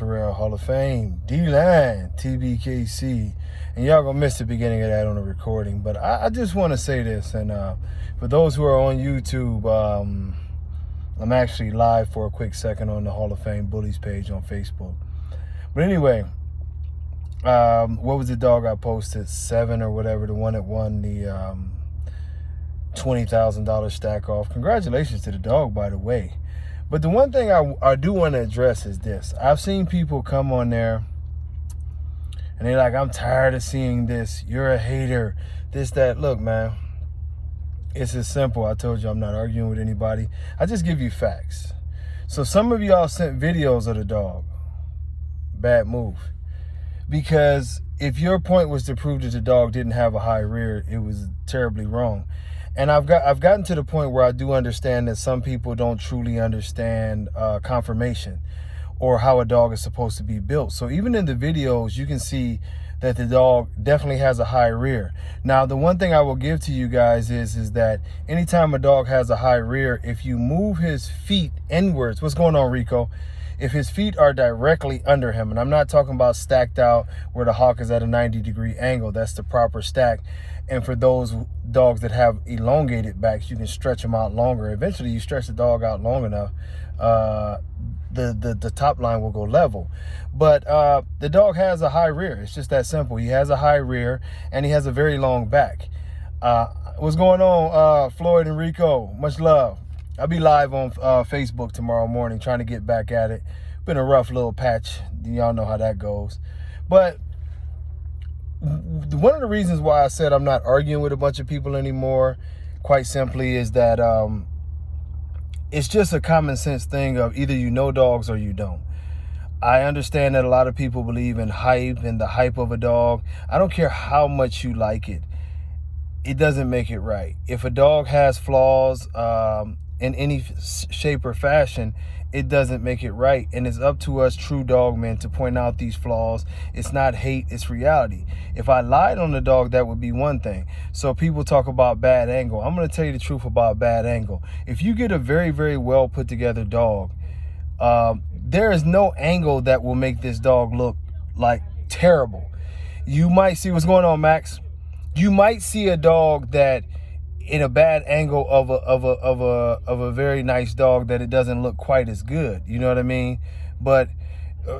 Terrell, Hall of Fame, D-Line, tbkc. And y'all gonna miss the beginning of that on the recording. But I just want to say this. And for those who are on YouTube, I'm actually live for a quick second on the Hall of Fame Bullies page on Facebook. But anyway, what was the dog I posted? 7 or whatever, the one that won the $20,000 stack off. Congratulations to the dog, by the way. But the one thing I do want to address is this. I've seen people come on there and they're like, I'm tired of seeing this. You're a hater. This, that. Look, man, it's as simple. I told you I'm not arguing with anybody. I just give you facts. So some of y'all sent videos of the dog. Bad move. Because if your point was to prove that the dog didn't have a high rear, it was terribly wrong. And I've gotten to the point where I do understand that some people don't truly understand conformation or how a dog is supposed to be built. So even in the videos, you can see that the dog definitely has a high rear. Now, the one thing I will give to you guys is that anytime a dog has a high rear, if you move his feet inwards, what's going on, Rico? If his feet are directly under him, and I'm not talking about stacked out where the hawk is at a 90-degree angle, that's the proper stack. And for those dogs that have elongated backs, you can stretch them out longer. Eventually, you stretch the dog out long enough, the top line will go level. But the dog has a high rear. It's just that simple. He has a high rear, and he has a very long back. What's going on, Floyd and Rico? Much love. I'll be live on Facebook tomorrow morning trying to get back at it. Been a rough little patch. Y'all know how that goes. But one of the reasons why I said I'm not arguing with a bunch of people anymore, quite simply, is that it's just a common sense thing of either you know dogs or you don't. I understand that a lot of people believe in hype and the hype of a dog. I don't care how much you like it. It doesn't make it right. If a dog has flaws in any shape or fashion, it doesn't make it right. And it's up to us true dog men to point out these flaws. It's not hate, it's reality. If I lied on the dog, that would be one thing. So people talk about bad angle. I'm going to tell you the truth about bad angle. If you get a very, very well put together dog, there is no angle that will make this dog look like terrible. You might see what's going on, Max. You might see a dog that in a bad angle of a very nice dog that it doesn't look quite as good. You know what I mean? But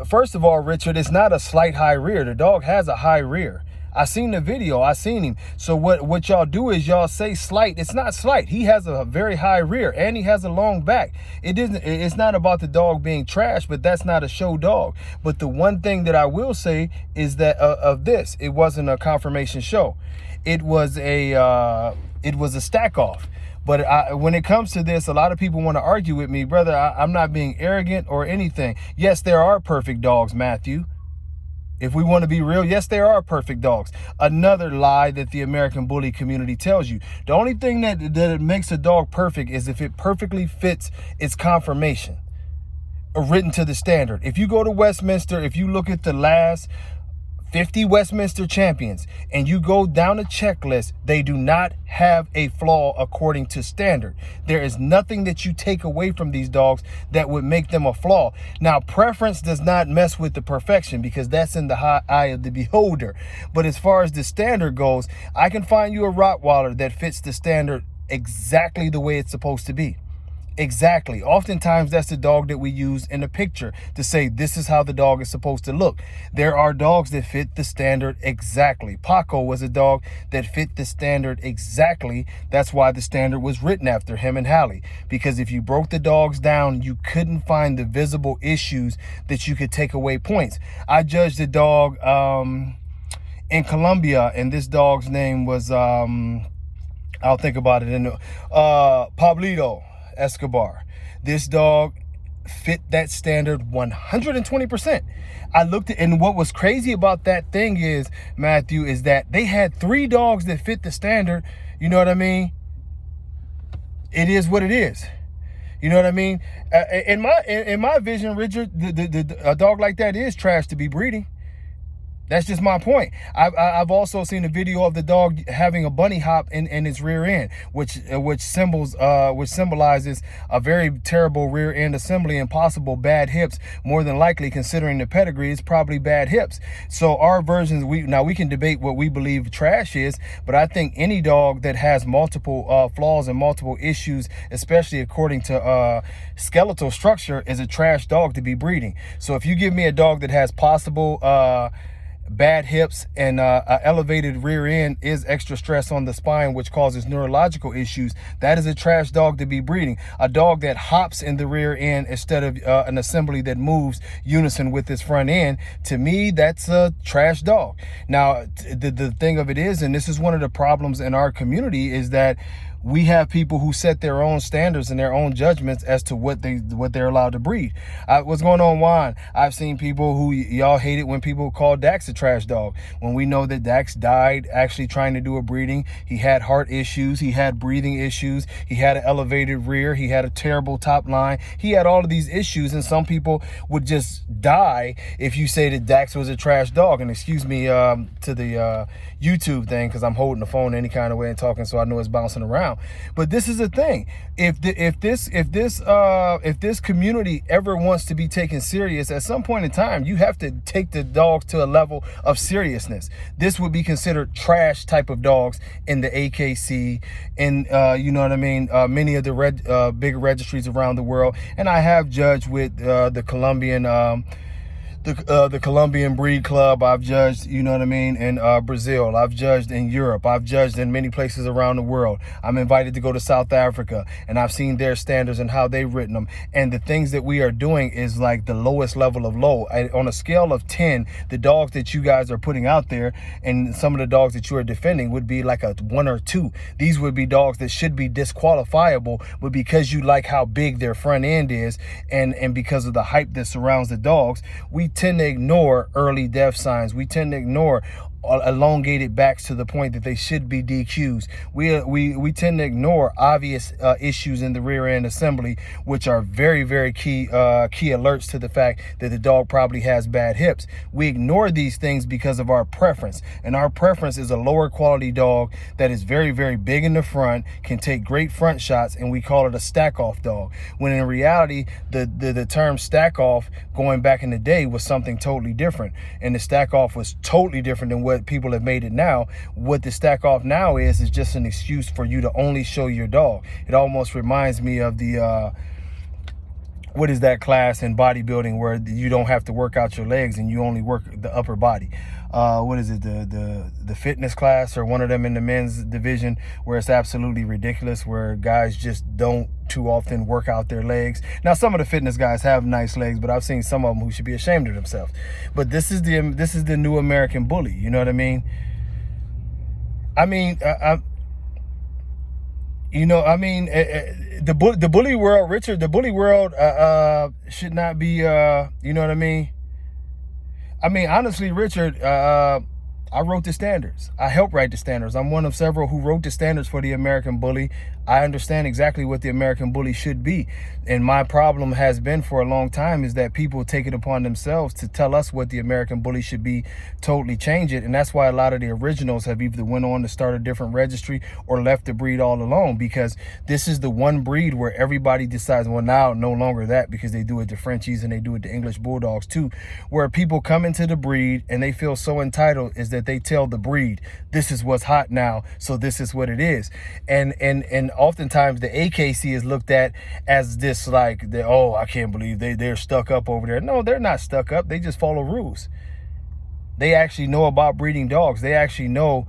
first of all, Richard, it's not a slight high rear. The dog has a high rear. I seen the video. I seen him. So what y'all do is y'all say slight. It's not slight. He has a very high rear and he has a long back. It's not about the dog being trash, but that's not a show dog. But the one thing that I will say is that of this, it wasn't a confirmation show. It was a stack off. But when it comes to this, a lot of people want to argue with me, brother. I'm not being arrogant or anything. Yes, there are perfect dogs, Matthew. If we want to be real, yes, there are perfect dogs. Another lie that the American bully community tells you. The only thing that makes a dog perfect is if it perfectly fits its conformation, written to the standard. If you go to Westminster, if you look at the last 50 Westminster champions and you go down a checklist, they do not have a flaw according to standard. There is nothing that you take away from these dogs that would make them a flaw. Now, preference does not mess with the perfection because that's in the eye of the beholder. But as far as the standard goes, I can find you a Rottweiler that fits the standard exactly the way it's supposed to be. Exactly. Oftentimes, that's the dog that we use in a picture to say this is how the dog is supposed to look. There are dogs that fit the standard exactly. Paco was a dog that fit the standard exactly. That's why the standard was written after him and Hallie. Because if you broke the dogs down, you couldn't find the visible issues that you could take away points. I judged a dog in Colombia, and this dog's name was, I'll think about it, Pablito Escobar. This dog fit that standard 120%. I looked at, and what was crazy about that thing is, Matthew, is that they had 3 dogs that fit the standard. You know what I mean? It is what it is. You know what I mean? In my vision, Richard, a dog like that is trash to be breeding. That's just my point. I've also seen a video of the dog having a bunny hop in its rear end, which symbolizes a very terrible rear end assembly and possible bad hips. More than likely, considering the pedigree, it's probably bad hips. So our versions, we can debate what we believe trash is, but I think any dog that has multiple flaws and multiple issues, especially according to skeletal structure, is a trash dog to be breeding. So if you give me a dog that has possible bad hips and elevated rear end is extra stress on the spine, which causes neurological issues, that is a trash dog to be breeding. A dog that hops in the rear end instead of an assembly that moves unison with its front end, to me, that's a trash dog. Now, the thing of it is, and this is one of the problems in our community, is that we have people who set their own standards and their own judgments as to what they're allowed to breed. What's going on, Juan? I've seen people who, y'all hate it when people call Dax a trash dog, when we know that Dax died actually trying to do a breeding. He had heart issues, he had breathing issues, he had an elevated rear, he had a terrible top line, he had all of these issues, and some people would just die if you say that Dax was a trash dog. And excuse me to the YouTube thing, because I'm holding the phone any kind of way and talking, so I know it's bouncing around. But this is the thing: if this community ever wants to be taken serious, at some point in time, you have to take the dogs to a level of seriousness. This would be considered trash type of dogs in the AKC, and you know what I mean, many of the bigger registries around the world. And I have judged with the Colombian. The Colombian Breed Club. I've judged, you know what I mean, in Brazil. I've judged in Europe. I've judged in many places around the world. I'm invited to go to South Africa, and I've seen their standards and how they've written them. And the things that we are doing is like the lowest level of low. On a scale of 10, the dogs that you guys are putting out there and some of the dogs that you are defending would be like a 1 or 2. These would be dogs that should be disqualifiable, but because you like how big their front end is and because of the hype that surrounds the dogs, we tend to ignore early death signs. We tend to ignore elongated backs to the point that they should be DQs. We tend to ignore obvious issues in the rear end assembly, which are very, very key alerts to the fact that the dog probably has bad hips. We ignore these things because of our preference, and our preference is a lower quality dog that is very, very big in the front, can take great front shots, and we call it a stack off dog, when in reality the term stack off going back in the day was something totally different, and the stack off was totally different than what people have made it now. What the stack off now is just an excuse for you to only show your dog. It almost reminds me of the what is that class in bodybuilding where you don't have to work out your legs and you only work the upper body? What is it, the fitness class, or one of them in the men's division, where it's absolutely ridiculous, where guys just don't too often work out their legs. Now, some of the fitness guys have nice legs, but I've seen some of them who should be ashamed of themselves. But this is the new American bully. You know what I mean? The bully world, Richard, the bully world should not be, you know what I mean? Honestly, Richard, I wrote the standards. I helped write the standards. I'm one of several who wrote the standards for the American bully. I understand exactly what the American bully should be. And my problem has been for a long time is that people take it upon themselves to tell us what the American bully should be, totally change it. And that's why a lot of the originals have either went on to start a different registry or left the breed all alone, because this is the one breed where everybody decides, well, now no longer that, because they do it to Frenchies and they do it to English Bulldogs too, where people come into the breed and they feel so entitled is that they tell the breed, this is what's hot now, so this is what it is. And oftentimes the AKC is looked at as this, like, oh, I can't believe they're stuck up over there. No, they're not stuck up. They just follow rules. They actually know about breeding dogs. They actually know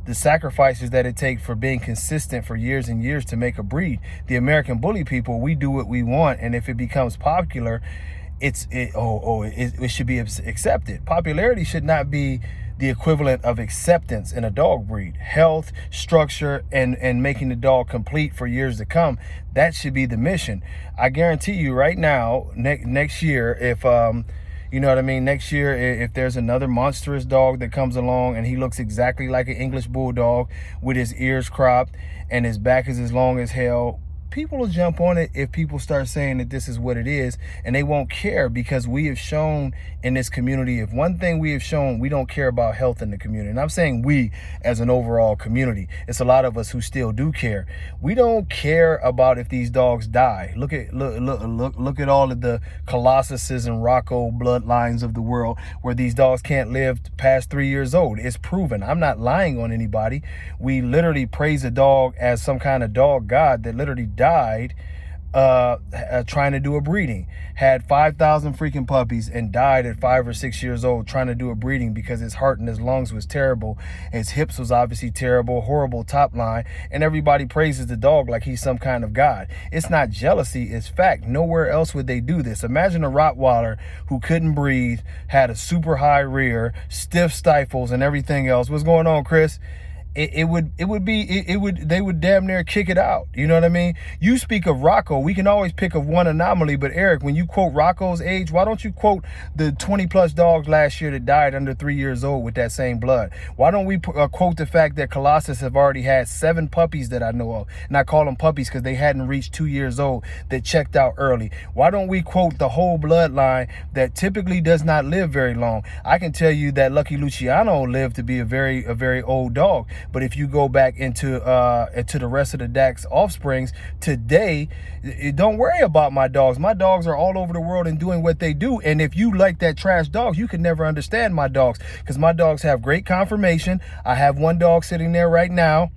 the sacrifices that it takes for being consistent for years and years to make a breed. The American bully people, we do what we want, and if it becomes popular, it should be accepted. Popularity should not be the equivalent of acceptance in a dog breed. Health, structure, and making the dog complete for years to come, that should be the mission. I guarantee you right now, next year, if you know what I mean, next year, if there's another monstrous dog that comes along and he looks exactly like an English Bulldog with his ears cropped and his back is as long as hell, people will jump on it if people start saying that this is what it is, and they won't care, because we have shown in this community, if one thing we have shown, we don't care about health in the community. And I'm saying we as an overall community. It's a lot of us who still do care. We don't care about if these dogs die. Look at all of the Colossuses and Rocco bloodlines of the world where these dogs can't live past 3 years old. It's proven. I'm not lying on anybody. We literally praise a dog as some kind of dog god that literally died trying to do a breeding, had 5,000 freaking puppies and died at 5 or 6 years old trying to do a breeding because his heart and his lungs was terrible, his hips was obviously terrible, horrible top line, and everybody praises the dog like he's some kind of god. It's not jealousy, it's fact. Nowhere else would they do this. Imagine a Rottweiler who couldn't breathe, had a super high rear, stiff stifles and everything else. What's going on, Chris? They would damn near kick it out. You know what I mean? You speak of Rocco, we can always pick of one anomaly, but Eric, when you quote Rocco's age, why don't you quote the 20 plus dogs last year that died under 3 years old with that same blood? Why don't we quote the fact that Colossus have already had 7 puppies that I know of, and I call them puppies because they hadn't reached 2 years old, that checked out early? Why don't we quote the whole bloodline that typically does not live very long? I can tell you that Lucky Luciano lived to be a very old dog. But if you go back into the rest of the Dax offsprings today, don't worry about my dogs. My dogs are all over the world and doing what they do. And if you like that trash dog, you can never understand my dogs, because my dogs have great conformation. I have one dog sitting there right now.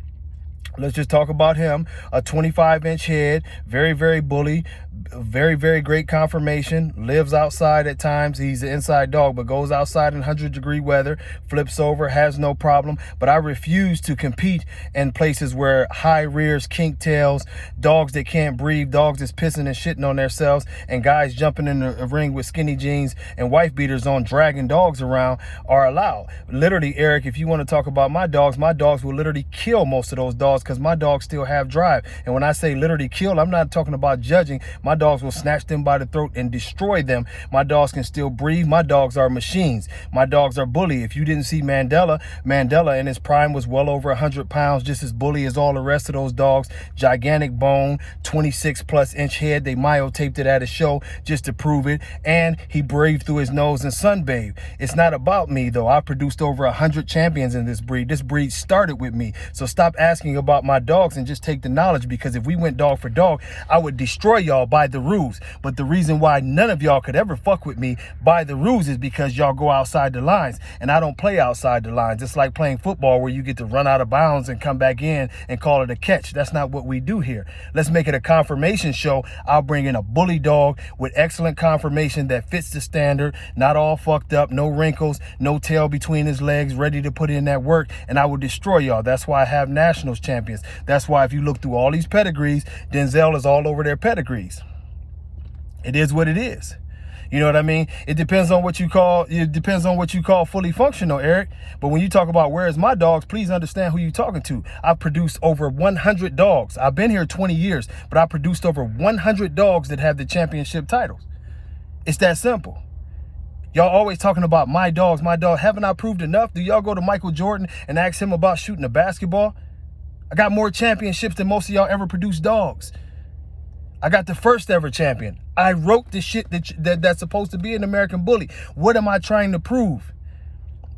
Let's just talk about him. A 25-inch head, very bully, very great conformation, lives outside at times. He's an inside dog, but goes outside in 100-degree weather, flips over, has no problem. But I refuse to compete in places where high rears, kink tails, dogs that can't breathe, dogs that's pissing and shitting on themselves, and guys jumping in the ring with skinny jeans and wife beaters on, dragging dogs around are allowed. Literally, Eric, if you want to talk about my dogs will literally kill most of those dogs, because my dogs still have drive. And when I say literally kill, I'm not talking about judging. My dogs will snatch them by the throat and destroy them. My dogs can still breathe. My dogs are machines. My dogs are bully. If you didn't see Mandela in his prime was well over 100 pounds, just as bully as all the rest of those dogs. Gigantic bone, 26-plus-inch head. They myotaped it at a show just to prove it. And he breathed through his nose and sunbathed. It's not about me, though. I produced over 100 champions in this breed. This breed started with me. So stop asking about my dogs and just take the knowledge, because if we went dog for dog, I would destroy y'all by the rules. But the reason why none of y'all could ever fuck with me by the rules is because y'all go outside the lines, and I don't play outside the lines. It's like playing football where you get to run out of bounds and come back in and call it a catch. That's not what we do here. Let's make it a conformation show. I'll bring in a bully dog with excellent conformation that fits the standard, not all fucked up, no wrinkles, no tail between his legs, ready to put in that work, and I will destroy y'all. That's why I have nationals champions. That's why if you look through all these pedigrees, Denzel is all over their pedigrees. It is what it is. You know what I mean? It depends on what you call fully functional, Eric. But when you talk about where's my dogs, please understand who you're talking to. I've produced over 100 dogs. I've been here 20 years, but I produced over 100 dogs that have the championship titles. It's that simple. Y'all always talking about my dogs, my dog. Haven't I proved enough? Do y'all go to Michael Jordan and ask him about shooting a basketball? I got more championships than most of y'all ever produced dogs. I got the first ever champion. I wrote the shit that's supposed to be an American Bully. What am I trying to prove?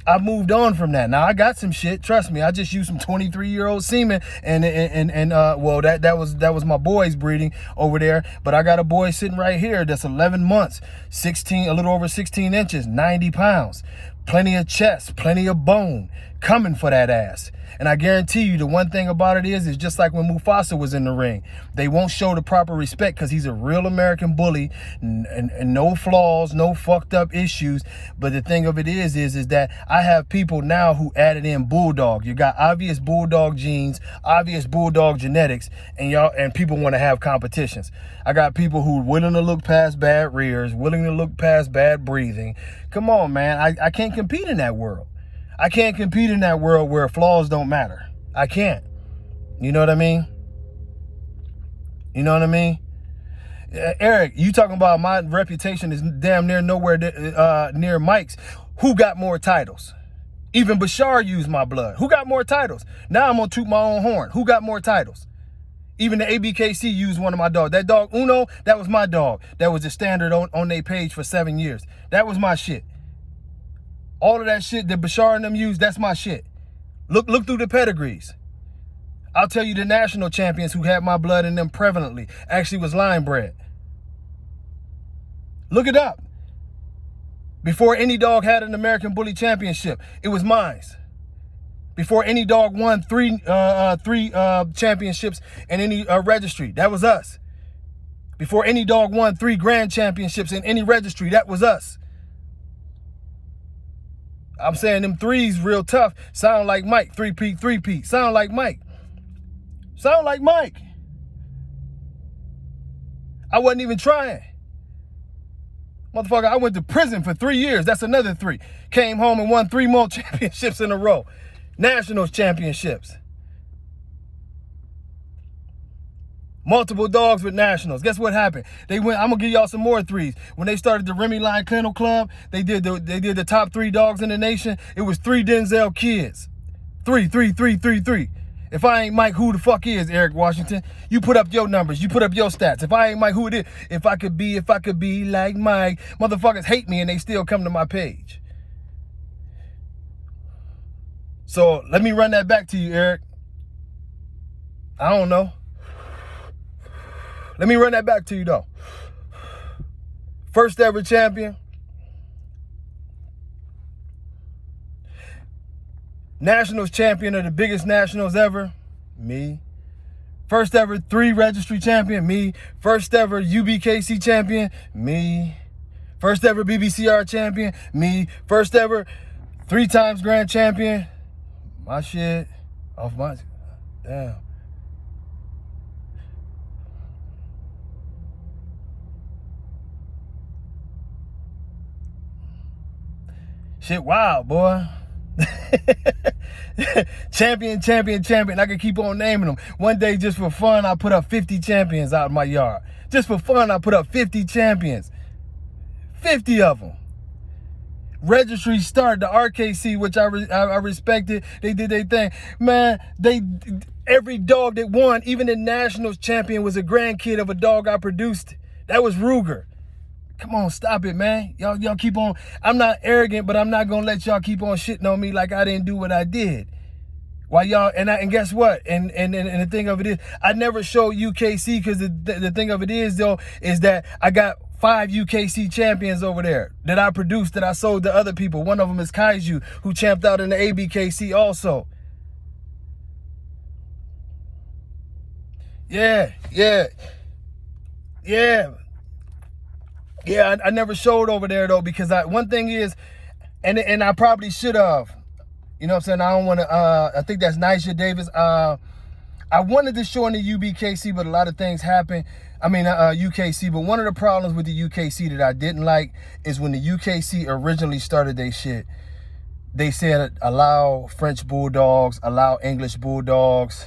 I moved on from that. Now I got some shit. Trust me. I just used some 23-year-old semen, well, that was my boy's breeding over there. But I got a boy sitting right here that's 11 months, a little over 16 inches, 90 pounds, plenty of chest, plenty of bone, coming for that ass. And I guarantee you, the one thing about it is just like when Mufasa was in the ring. They won't show the proper respect because he's a real American bully, and no flaws, no fucked up issues. But the thing of it is that I have people now who added in bulldog. You got obvious bulldog genes, obvious bulldog genetics, and people want to have competitions. I got people who are willing to look past bad rears, willing to look past bad breathing. Come on, man. I can't compete in that world. I can't compete in that world where flaws don't matter. I can't. You know what I mean? You know what I mean? Eric, you talking about my reputation is damn near nowhere near Mike's. Who got more titles? Even Bashar used my blood. Who got more titles? Now I'm going to toot my own horn. Who got more titles? Even the ABKC used one of my dogs. That dog, Uno, that was my dog. That was the standard on their page for 7 years. That was my shit. All of that shit that Bashar and them used, that's my shit. Look through the pedigrees. I'll tell you the national champions who had my blood in them prevalently actually was line bred. Look it up. Before any dog had an American Bully Championship, it was mine. Before any dog won three championships in any registry, that was us. Before any dog won 3 grand championships in any registry, that was us. I'm saying them threes real tough. Sound like Mike. 3-peat. Sound like Mike. Sound like Mike. I wasn't even trying. Motherfucker, I went to prison for 3 years. That's another 3. Came home and won 3 more championships in a row. Nationals championships. Multiple dogs with nationals. Guess what happened? They went, I'm gonna give y'all some more 3s. When they started the Remy Line Kennel Club, they did the top 3 dogs in the nation. It was 3 Denzel kids. 3. If I ain't Mike, who the fuck is Eric Washington? You put up your numbers. You put up your stats. If I ain't Mike, who it is? If I could be like Mike. Motherfuckers hate me and they still come to my page. So let me run that back to you, Eric. I don't know. Let me run that back to you, though. First ever champion. Nationals champion of the biggest nationals ever. Me. First ever 3 registry champion. Me. First ever UBKC champion. Me. First ever BBCR champion. Me. First ever 3 times grand champion. My shit. Off my... Damn. Shit wild, boy. Champion. I could keep on naming them. One day, just for fun, I put up 50 champions out of my yard. Just for fun, I put up 50 champions. 50 of them. Registry started the RKC, which I respected. They did their thing. Man, every dog that won, even the Nationals champion, was a grandkid of a dog I produced. That was Ruger. Come on, stop it, man. Y'all keep on. I'm not arrogant, but I'm not going to let y'all keep on shitting on me like I didn't do what I did. Why y'all, and guess what? And the thing of it is, I never showed UKC because the thing of it is, though, is that I got 5 UKC champions over there that I produced, that I sold to other people. One of them is Kaiju, who champed out in the ABKC also. Yeah. I never showed over there, though, because one thing is, and I probably should have, you know what I'm saying? I don't want to, I think that's Nisha Davis. I wanted to show in the UBKC, but a lot of things happened. I mean, UKC, but one of the problems with the UKC that I didn't like is when the UKC originally started their shit, they said allow French Bulldogs, allow English Bulldogs,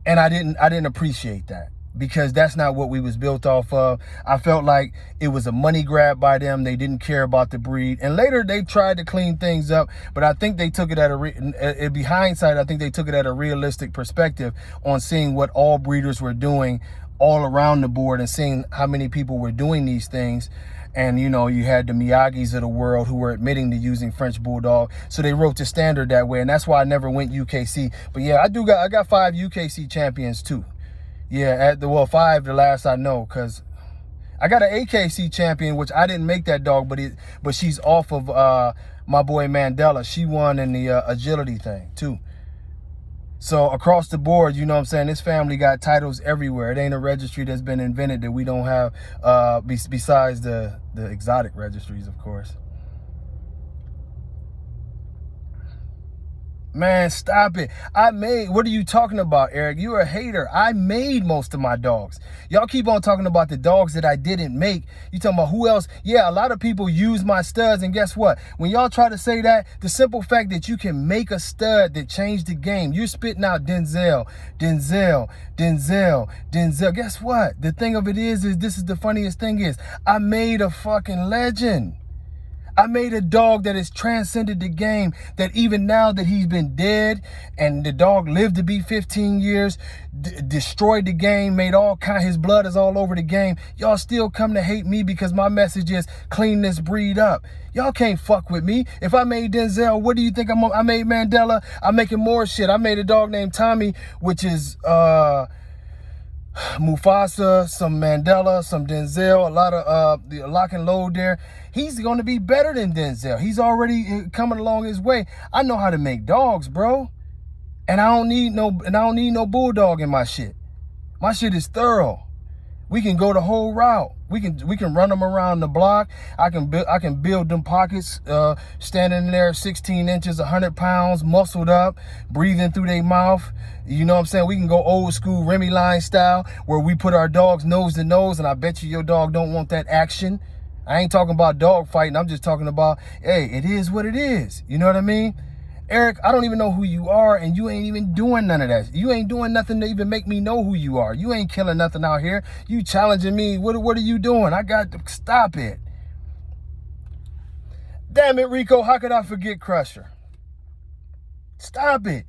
and I didn't appreciate that. Because that's not what we was built off of. I felt like it was a money grab by them. They didn't care about the breed. And later they tried to clean things up, but I think they took it at be hindsight, I think they took it at a realistic perspective on seeing what all breeders were doing all around the board and seeing how many people were doing these things. And, you know, you had the Miyagis of the world who were admitting to using French Bulldog. So they wrote the standard that way. And that's why I never went UKC. But yeah, I got 5 UKC champions too. Yeah, 5 the last I know, because I got an AKC champion, which I didn't make that dog, but she's off of my boy Mandela. She won in the agility thing too. So across the board, you know what I'm saying, this family got titles everywhere. It ain't a registry that's been invented that we don't have, besides the exotic registries, of course. Man, stop it. What are you talking about, Eric? You're a hater. I made most of my dogs. Y'all keep on talking about the dogs that I didn't make. You talking about who else? Yeah, a lot of people use my studs, and guess what? When y'all try to say that, the simple fact that you can make a stud that changed the game, you're spitting out Denzel. Guess what? The thing of it is this is the funniest thing is, I made a fucking legend. I made a dog that has transcended the game, that even now that he's been dead and the dog lived to be 15 years, destroyed the game, made all kind, his blood is all over the game. Y'all still come to hate me because my message is clean this breed up. Y'all can't fuck with me. If I made Denzel, what do you think I made Mandela? I'm making more shit. I made a dog named Tommy, which is Mufasa, some Mandela, some Denzel, a lot of the lock and load there. He's going to be better than Denzel. He's already coming along his way. I know how to make dogs, bro. And I don't need no bulldog in my shit. My shit is thorough. We can go the whole route. We can run them around the block. I can build them pockets, standing there 16 inches, 100 pounds, muscled up, breathing through their mouth. You know what I'm saying? We can go old school Remy line style, where we put our dogs nose to nose, and I bet you your dog don't want that action. I ain't talking about dog fighting. I'm just talking about, hey, it is what it is. You know what I mean? Eric, I don't even know who you are, and you ain't even doing none of that. You ain't doing nothing to even make me know who you are. You ain't killing nothing out here. You challenging me. What are you doing? I got to stop it. Damn it, Rico. How could I forget Crusher? Stop it.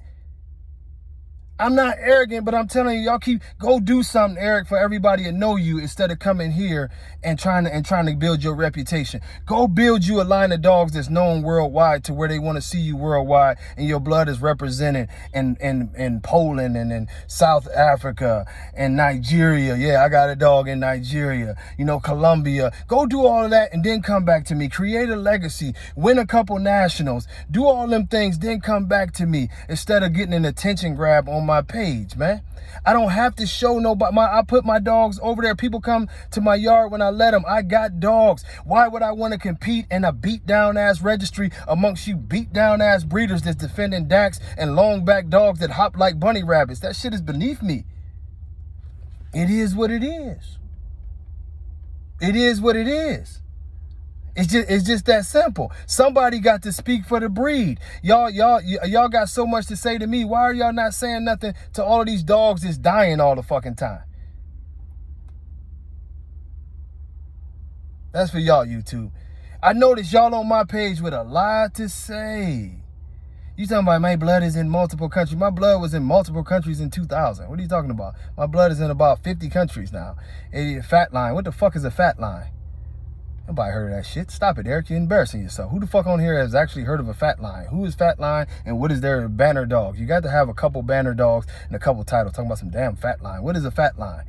I'm not arrogant, but I'm telling you, y'all go do something, Eric, for everybody to know you, instead of coming here and trying to build your reputation. Go build you a line of dogs that's known worldwide, to where they want to see you worldwide, and your blood is represented in Poland and in South Africa and Nigeria. Yeah, I got a dog in Nigeria, Colombia. Go do all of that and then come back to me. Create a legacy, win a couple nationals, do all them things, then come back to me, instead of getting an attention grab on my page, man. I don't have to show nobody. I put my dogs over there. People come to my yard when I let them. I got dogs. Why would I want to compete in a beat down ass registry amongst you beat down ass breeders that's defending Dachs and long back dogs that hop like bunny rabbits? That shit is beneath me. It is what it is. It is what it is. It's just that simple. Somebody got to speak for the breed. Y'all got so much to say to me. Why are y'all not saying nothing to all of these dogs that's dying all the fucking time? That's for y'all, YouTube. I noticed y'all on my page with a lot to say. You talking about my blood is in multiple countries. My blood was in multiple countries in 2000. What are you talking about? My blood is in about 50 countries now. A fat line. What the fuck is a fat line? Nobody heard of that shit. Stop it, Eric. You're embarrassing yourself. Who the fuck on here has actually heard of a fat line? Who is fat line, and what is their banner dog? You got to have a couple banner dogs and a couple titles talking about some damn fat line. What is a fat line?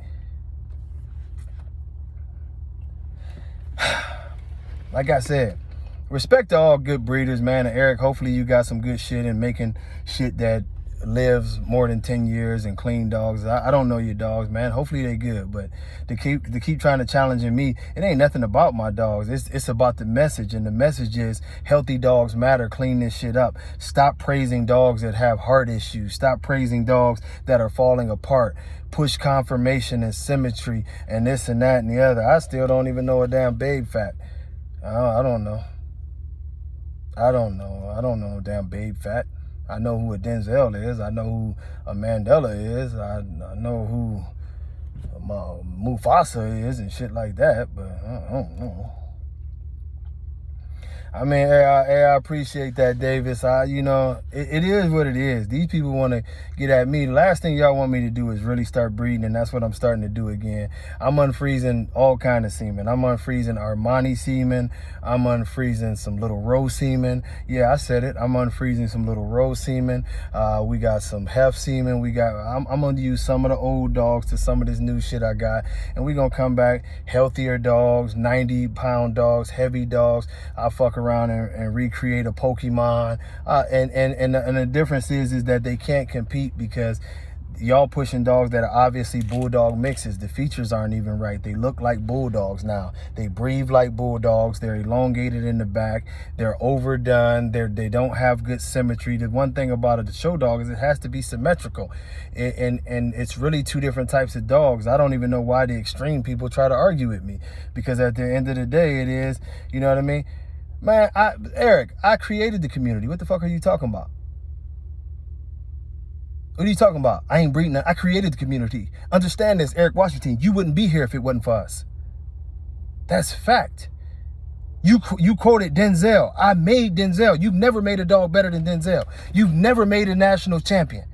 Like I said, respect to all good breeders, man. And Eric, hopefully you got some good shit and making shit that lives more than 10 years and clean dogs. I don't know your dogs, man. Hopefully they good, but to keep trying to challenging me, it ain't nothing about my dogs. It's about the message, and the message is healthy dogs matter. Clean this shit up. Stop praising dogs that have heart issues. Stop praising dogs that are falling apart. Push conformation and symmetry and this and that and the other. I still don't even know a damn babe fat. I don't know. I don't know no damn babe fat. I know who a Denzel is. I know who a Mandela is. I know who Mufasa is and shit like that, but I don't know. I mean, I appreciate that, Davis. It is what it is. These people want to get at me. The last thing y'all want me to do is really start breeding, and that's what I'm starting to do again. I'm unfreezing all kind of semen. I'm unfreezing Armani semen. I'm unfreezing some little roe semen. Yeah, I said it. I'm unfreezing some little roe semen. We got some hef semen. I'm going to use some of the old dogs to some of this new shit I got, and we're going to come back healthier dogs, 90-pound dogs, heavy dogs. I fuck around and recreate a Pokemon, and the difference is that they can't compete because y'all pushing dogs that are obviously bulldog mixes. The features aren't even right. They look like bulldogs now. They breathe like bulldogs. They're elongated in the back. They're overdone. They don't have good symmetry. The one thing about the show dog is it has to be symmetrical, and it's really two different types of dogs. I don't even know why the extreme people try to argue with me, because at the end of the day, it is, you know what I mean? Man, Eric, I created the community. What the fuck are you talking about? What are you talking about? I ain't breeding. I created the community. Understand this, Eric Washington. You wouldn't be here if it wasn't for us. That's fact. You quoted Denzel. I made Denzel. You've never made a dog better than Denzel. You've never made a national champion.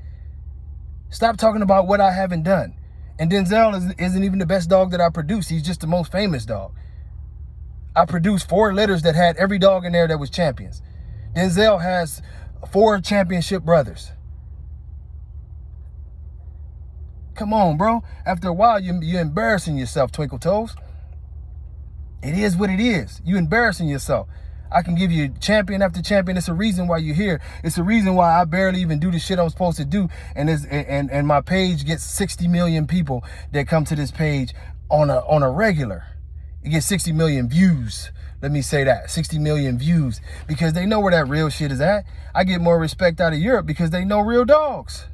Stop talking about what I haven't done. And Denzel isn't even the best dog that I produced. He's just the most famous dog. I produced 4 litters that had every dog in there that was champions. Denzel has 4 championship brothers. Come on, bro. After a while, you're embarrassing yourself, Twinkle Toes. It is what it is. You embarrassing yourself. I can give you champion after champion. It's a reason why you're here. It's a reason why I barely even do the shit I'm supposed to do. And my page gets 60 million people that come to this page on a regular. It gets 60 million views. Let me say that. 60 million views. Because they know where that real shit is at. I get more respect out of Europe because they know real dogs.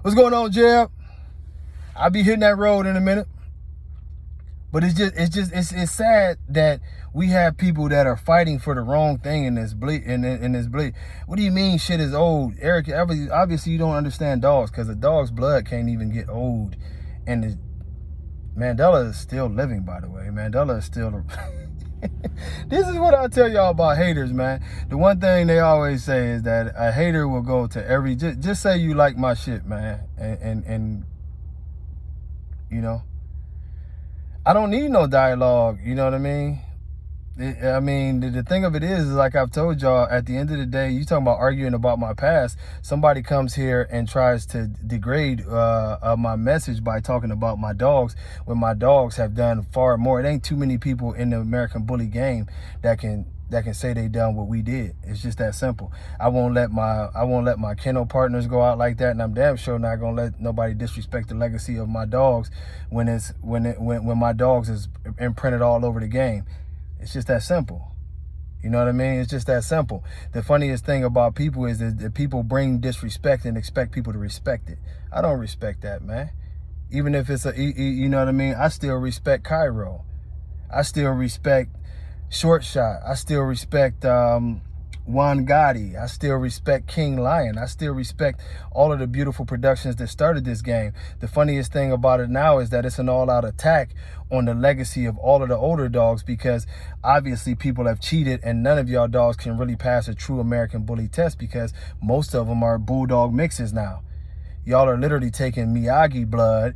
What's going on, Jeb? I'll be hitting that road in a minute. But it's sad that we have people that are fighting for the wrong thing in this bleed. What do you mean shit is old? Eric, obviously you don't understand dogs, because a dog's blood can't even get old. And Mandela is still living, by the way. Mandela is still This is what I tell y'all about haters, man. The one thing they always say is that a hater will go to every, just say you like my shit, man. And you know, I don't need no dialogue, you know what I mean? The thing of it is like I've told y'all, at the end of the day, you talking about arguing about my past, somebody comes here and tries to degrade my message by talking about my dogs, when my dogs have done far more. It ain't too many people in the American bully game that can say they done what we did. It's just that simple. I won't let my kennel partners go out like that, and I'm damn sure not gonna let nobody disrespect the legacy of my dogs when my dogs is imprinted all over the game. It's just that simple. You know what I mean? It's just that simple. The funniest thing about people is that people bring disrespect and expect people to respect it. I don't respect that, man. Even if it's you know what I mean? I still respect Cairo. I still respect Short Shot. I still respect Juan Gotti. I still respect King Lion. I still respect all of the beautiful productions that started this game. The funniest thing about it now is that it's an all-out attack on the legacy of all of the older dogs, because obviously people have cheated and none of y'all dogs can really pass a true American bully test, because most of them are bulldog mixes now. Y'all are literally taking Miyagi blood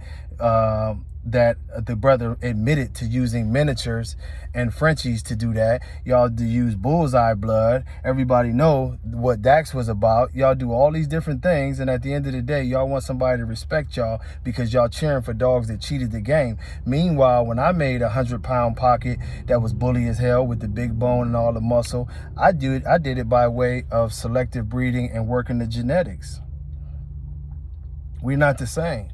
that the brother admitted to using miniatures and Frenchies to do that. Y'all do use bullseye blood. Everybody know what Dax was about. Y'all do all these different things, and at the end of the day, y'all want somebody to respect y'all because y'all cheering for dogs that cheated the game. Meanwhile, when I made a 100-pound pocket that was bully as hell with the big bone and all the muscle, I did it by way of selective breeding and working the genetics. We're not the same.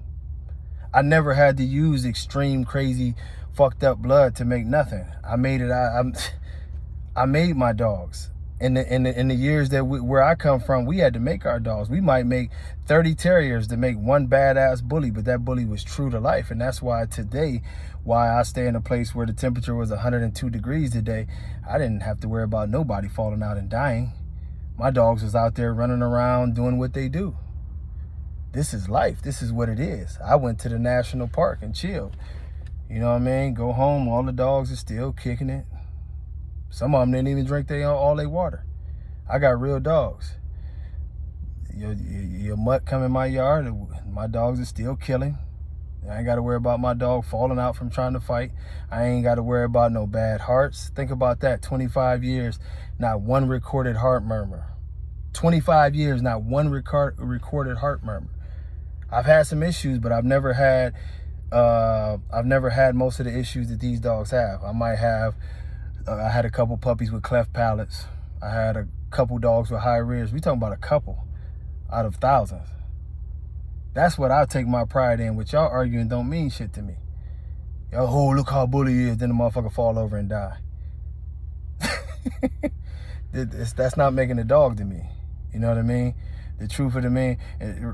I never had to use extreme, crazy, fucked up blood to make nothing. I made it. I made my dogs. In the years that where I come from, we had to make our dogs. We might make 30 terriers to make one badass bully, but that bully was true to life, and that's why today, why I stay in a place where the temperature was 102 degrees today, I didn't have to worry about nobody falling out and dying. My dogs was out there running around doing what they do. This is life. This is what it is. I went to the national park and chilled. You know what I mean? Go home, all the dogs are still kicking it. Some of them didn't even drink all their water. I got real dogs. Your mutt come in my yard, my dogs are still killing. I ain't got to worry about my dog falling out from trying to fight. I ain't got to worry about no bad hearts. Think about that. 25 years, not one recorded heart murmur. 25 years, not one recorded heart murmur. I've had some issues, but I've never had most of the issues that these dogs have. I had a couple puppies with cleft palates. I had a couple dogs with high rears. We talking about a couple out of thousands. That's what I take my pride in. What y'all arguing don't mean shit to me. Y'all, oh, look how bully he is. Then the motherfucker fall over and die. That's not making a dog to me. You know what I mean? The truth of the man.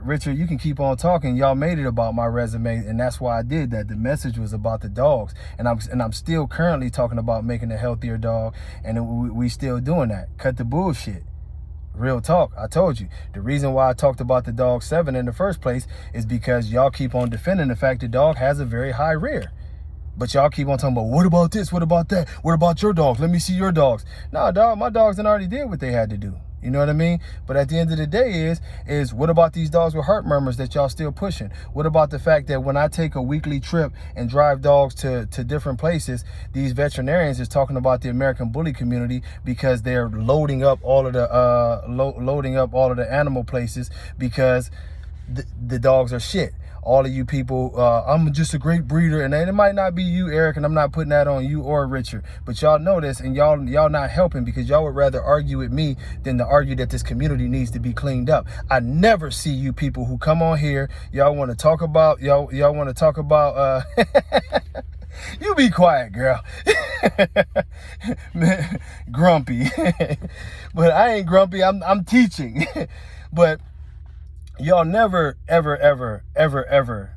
Richard, you can keep on talking. Y'all made it about my resume, and that's why I did that. The message was about the dogs, and I'm still currently talking about making a healthier dog, and we still doing that. Cut the bullshit. Real talk. I told you. The reason why I talked about the dog 7 in the first place is because y'all keep on defending the fact the dog has a very high rear. But y'all keep on talking about, what about this? What about that? What about your dogs? Let me see your dogs. No, dog, my dogs done already did what they had to do. You know what I mean? But at the end of the day is what about these dogs with heart murmurs that y'all still pushing? What about the fact that when I take a weekly trip and drive dogs to different places, these veterinarians is talking about the American bully community because they're loading up all of the animal places because the dogs are shit. All of you people, I'm just a great breeder, and it might not be you, Eric, and I'm not putting that on you or Richard, but y'all know this, and y'all not helping because y'all would rather argue with me than to argue that this community needs to be cleaned up. I never see you people who come on here, y'all want to talk about, you be quiet, girl. Grumpy. But I ain't grumpy, I'm teaching. But y'all never, ever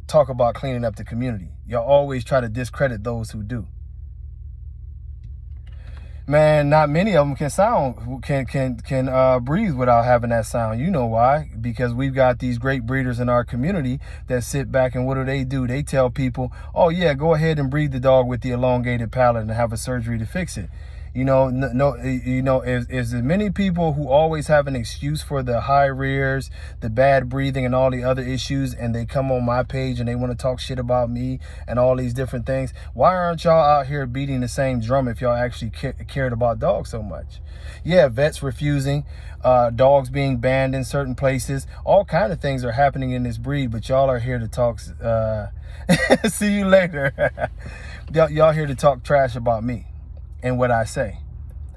talk about cleaning up the community. Y'all always try to discredit those who do. Man, not many of them can breathe without having that sound. You know why? Because we've got these great breeders in our community that sit back and what do? They tell people, oh yeah, go ahead and breed the dog with the elongated palate and have a surgery to fix it. You know, is many people who always have an excuse for the high rears, the bad breathing, and all the other issues, and they come on my page and they want to talk shit about me and all these different things. Why aren't y'all out here beating the same drum if y'all actually cared about dogs so much? Yeah, vets refusing, dogs being banned in certain places, all kind of things are happening in this breed, but y'all are here to talk. See you later. Y'all here to talk trash about me and what I say.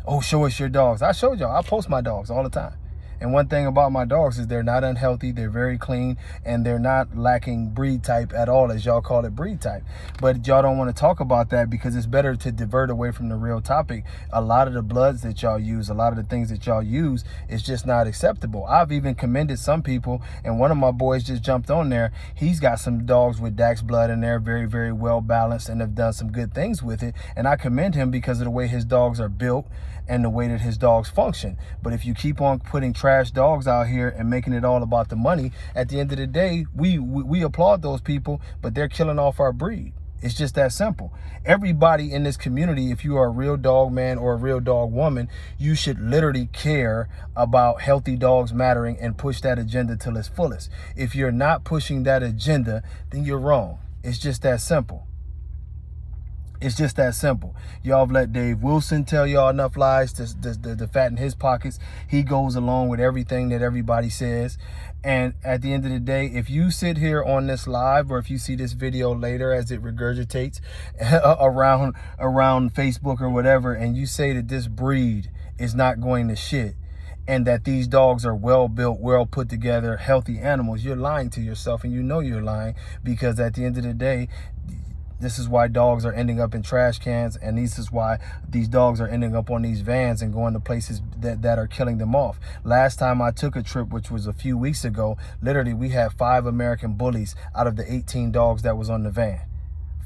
Oh, show us your dogs. I showed y'all. I post my dogs all the time. And one thing about my dogs is they're not unhealthy, they're very clean, and they're not lacking breed type at all, as y'all call it, breed type. But y'all don't want to talk about that because it's better to divert away from the real topic. A lot of the bloods that y'all use, a lot of the things that y'all use is just not acceptable. I've even commended some people, and one of my boys just jumped on there. He's got some dogs with Dax blood in there, very, very well balanced, and have done some good things with it. And I commend him because of the way his dogs are built and the way that his dogs function. But if you keep on putting trash dogs out here and making it all about the money, at the end of the day, we applaud those people, but they're killing off our breed. It's just that simple. Everybody in this community, if you are a real dog man or a real dog woman, you should literally care about healthy dogs mattering and push that agenda till its fullest. If you're not pushing that agenda, then you're wrong. It's just that simple. It's just that simple. Y'all have let Dave Wilson tell y'all enough lies to fatten his pockets. He goes along with everything that everybody says. And at the end of the day, if you sit here on this live or if you see this video later as it regurgitates around Facebook or whatever, and you say that this breed is not going to shit and that these dogs are well built, well put together, healthy animals, you're lying to yourself, and you know you're lying, because at the end of the day, this is why dogs are ending up in trash cans, and this is why these dogs are ending up on these vans and going to places that are killing them off. Last time I took a trip, which was a few weeks ago, literally we had 5 American bullies out of the 18 dogs that was on the van.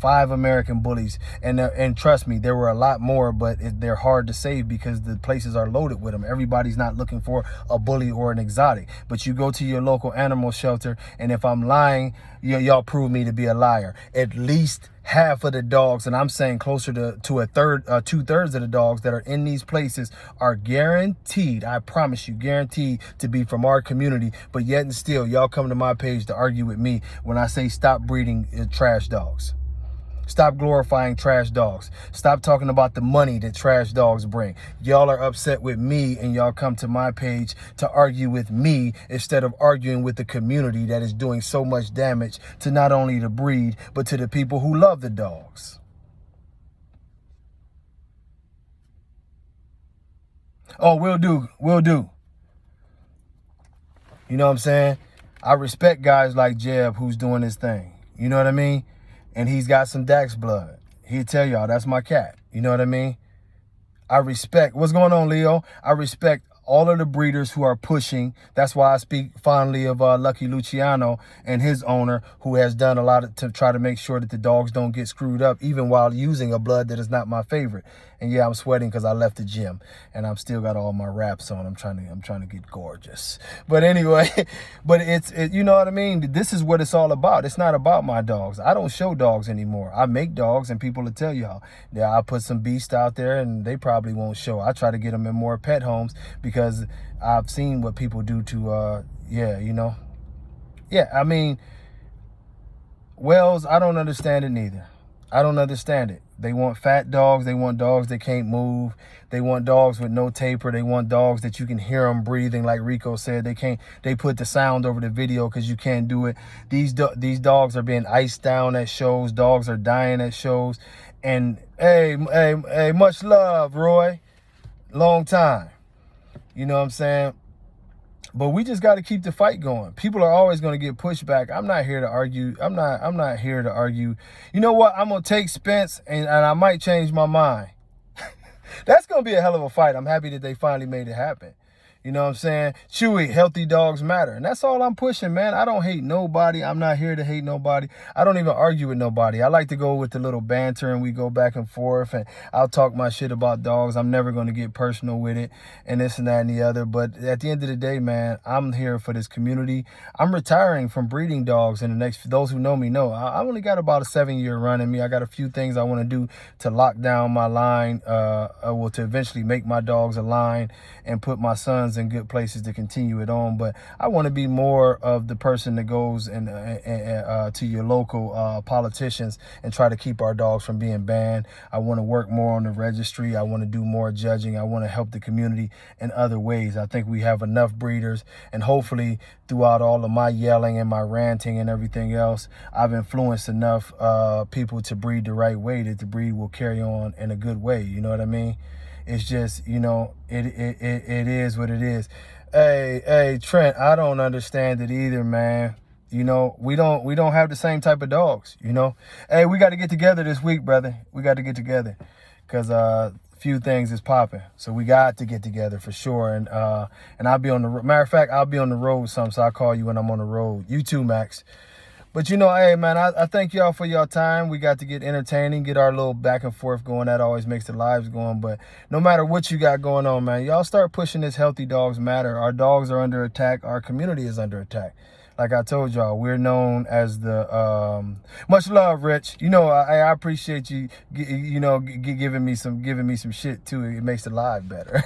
5 American bullies, and trust me, there were a lot more, but they're hard to save because the places are loaded with them. Everybody's not looking for a bully or an exotic, but you go to your local animal shelter, and if I'm lying, y'all prove me to be a liar. At least half of the dogs, and I'm saying closer to a third, 2/3 of the dogs that are in these places are guaranteed, I promise you, guaranteed to be from our community. But yet and still, y'all come to my page to argue with me when I say stop breeding trash dogs. Stop glorifying trash dogs. Stop talking about the money that trash dogs bring. Y'all are upset with me, and y'all come to my page to argue with me instead of arguing with the community that is doing so much damage to not only the breed, but to the people who love the dogs. Oh, will do. You know what I'm saying? I respect guys like Jeb who's doing his thing. You know what I mean? And he's got some Dax blood. He'll tell y'all, that's my cat. You know what I mean? I respect, what's going on, Leo? I respect all of the breeders who are pushing. That's why I speak fondly of Lucky Luciano and his owner, who has done a lot to try to make sure that the dogs don't get screwed up, even while using a blood that is not my favorite. And yeah, I'm sweating because I left the gym and I'm still got all my wraps on. I'm trying to get gorgeous. But anyway, but you know what I mean? This is what it's all about. It's not about my dogs. I don't show dogs anymore. I make dogs, and people will tell y'all, yeah, I put some beasts out there and they probably won't show. I try to get them in more pet homes because I've seen what people do to, yeah, you know. Yeah, I mean, Wells, I don't understand it neither. I don't understand it. They want fat dogs. They want dogs that can't move. They want dogs with no taper. They want dogs that you can hear them breathing, like Rico said. They put the sound over the video because you can't do it. These dogs are being iced down at shows. Dogs are dying at shows. And hey, much love, Roy. Long time. You know what I'm saying? But we just got to keep the fight going. People are always going to get pushed back. I'm not here to argue. I'm not here to argue. You know what? I'm going to take Spence, and I might change my mind. That's going to be a hell of a fight. I'm happy that they finally made it happen. You know what I'm saying? Chewy, healthy dogs matter. And that's all I'm pushing, man. I don't hate nobody. I'm not here to hate nobody. I don't even argue with nobody. I like to go with the little banter and we go back and forth and I'll talk my shit about dogs. I'm never going to get personal with it and this and that and the other. But at the end of the day, man, I'm here for this community. I'm retiring from breeding dogs in the next, those who know me know, I only got about a 7-year run in me. I got a few things I want to do to lock down my line, to eventually make my dogs a line and put my sons in good places to continue it on. But I want to be more of the person that goes and to your local politicians and try to keep our dogs from being banned. I want to work more on the registry. I want to do more judging. I want to help the community in other ways. I think we have enough breeders, and hopefully throughout all of my yelling and my ranting and everything else, I've influenced enough people to breed the right way, that the breed will carry on in a good way. You know what I mean? It's just, you know, it is what it is. Hey, Trent, I don't understand it either, man. You know, we don't have the same type of dogs, you know. Hey, we got to get together this week, brother. We got to get together because a few things is popping. So we got to get together for sure. And I'll be on the matter of fact, I'll be on the road some, so I'll call you when I'm on the road. You too, Max. But, you know, hey, man, I thank y'all for y'all time. We got to get entertaining, get our little back and forth going. That always makes the lives going. But no matter what you got going on, man, y'all start pushing this healthy dogs matter. Our dogs are under attack. Our community is under attack. Like I told y'all, we're known as the much love, Rich. You know, I appreciate you, you know, giving me some shit too. It makes the live better.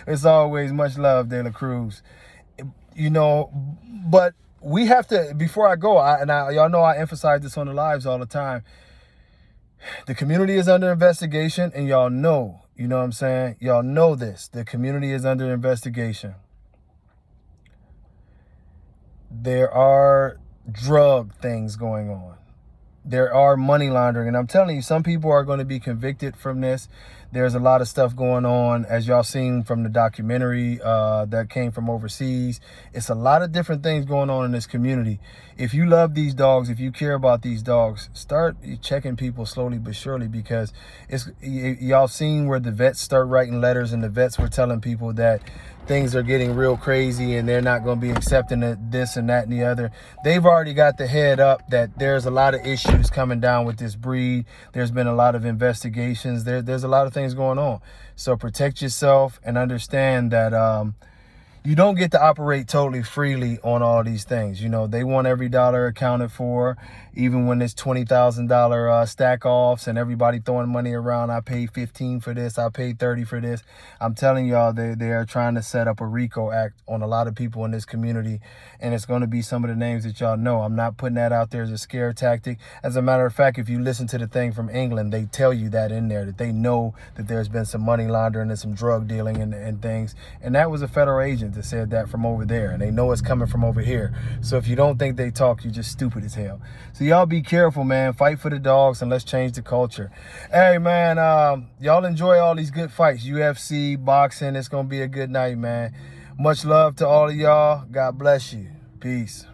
It's always much love, De La Cruz. You know, but we have to, before I go, y'all know I emphasize this on the lives all the time. The community is under investigation, and y'all know, you know what I'm saying? Y'all know this. The community is under investigation. There are drug things going on. There are money laundering, and I'm telling you, some people are going to be convicted from this. There's a lot of stuff going on, as y'all seen from the documentary that came from overseas. It's a lot of different things going on in this community. If you love these dogs, if you care about these dogs, start checking people slowly but surely, because y'all seen where the vets start writing letters, and the vets were telling people that things are getting real crazy and they're not going to be accepting this and that and the other. They've already got the head up that there's a lot of issues coming down with this breed. There's been a lot of investigations. There's a lot of things going on. So protect yourself and understand that you don't get to operate totally freely on all these things. You know, they want every dollar accounted for, even when it's $20,000 stack offs and everybody throwing money around. I paid 15 for this. I paid 30 for this. I'm telling y'all, they are trying to set up a RICO act on a lot of people in this community. And it's going to be some of the names that y'all know. I'm not putting that out there as a scare tactic. As a matter of fact, if you listen to the thing from England, they tell you that in there, that they know that there's been some money laundering and some drug dealing and things. And that was a federal agent that said that from over there, and they know it's coming from over here. So if you don't think they talk, you're just stupid as hell. So y'all be careful, man. Fight for the dogs, and let's change the culture. Hey, man, y'all enjoy all these good fights. UFC, boxing. It's gonna be a good night, man. Much love to all of y'all. God bless you. Peace.